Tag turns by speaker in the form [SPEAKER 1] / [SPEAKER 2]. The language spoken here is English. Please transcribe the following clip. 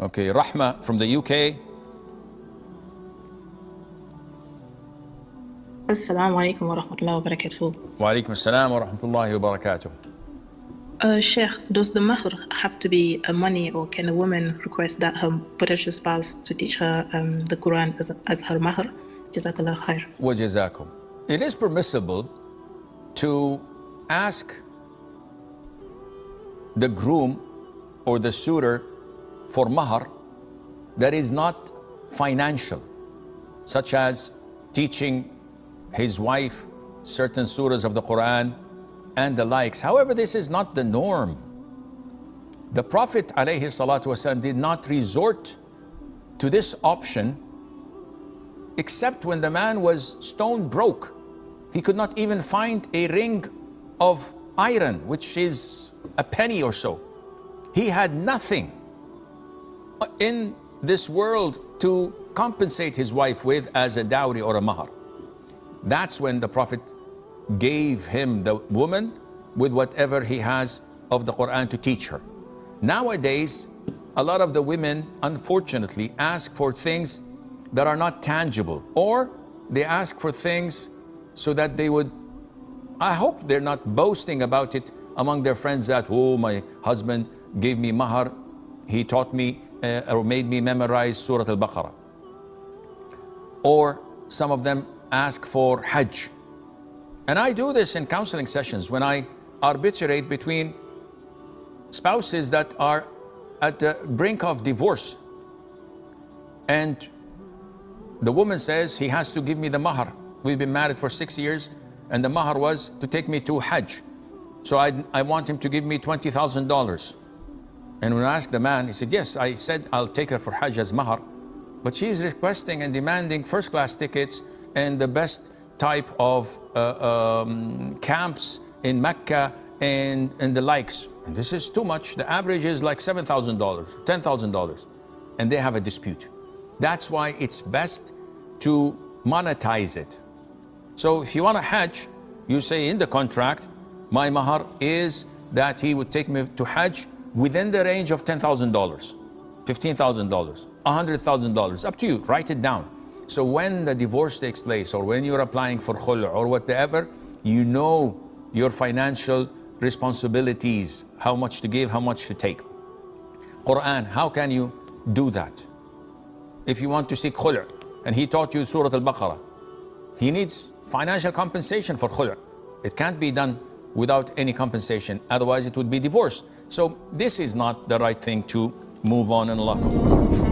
[SPEAKER 1] Okay, Rahma from the UK.
[SPEAKER 2] Assalamu alaikum wa rahmatullahi wa barakatuh.
[SPEAKER 1] Wa alaikum assalam wa rahmatullahi wa barakatuh.
[SPEAKER 2] Sheikh, does the Mahr have to be money, or can a woman request that her potential spouse to teach her the Qur'an as her Mahr? Jazakallah khair.
[SPEAKER 1] Wa jazakum. It is permissible to ask the groom or the suitor for Mahr that is not financial, such as teaching his wife certain surahs of the Qur'an and the likes. However, this is not the norm. The Prophet ﷺ did not resort to this option except when the man was stone broke. He could not even find a ring of iron, which is a penny or so. He had nothing in this world to compensate his wife with as a dowry or a mahar. That's when the Prophet gave him the woman with whatever he has of the Qur'an to teach her. Nowadays, a lot of the women, unfortunately, ask for things that are not tangible, or they ask for things so that they would, I hope they're not boasting about it among their friends that, oh, my husband gave me mahar, he taught me or made me memorize Surah Al-Baqarah. Or some of them ask for Hajj. And I do this in counseling sessions when I arbitrate between spouses that are at the brink of divorce. And the woman says, he has to give me the mahar. We've been married for 6 years, and the mahar was to take me to Hajj. So I want him to give me $20,000. And when I asked the man, he said, yes, I said I'll take her for Hajj as mahar, but she's requesting and demanding first-class tickets and the best type of camps in Mecca and the likes. And this is too much. The average is like $7,000, $10,000, and they have a dispute. That's why it's best to monetize it. So if you want a Hajj, you say in the contract, my mahar is that he would take me to Hajj within the range of $10,000, $15,000, $100,000, up to you, write it down. So when the divorce takes place, or when you're applying for khul' or whatever, you know your financial responsibilities, how much to give, how much to take. Qur'an, how can you do that? If you want to seek khul' and he taught you Surah Al-Baqarah, he needs financial compensation for khul'. It can't be done without any compensation, otherwise it would be divorce. So this is not the right thing to move on, and Allah knows.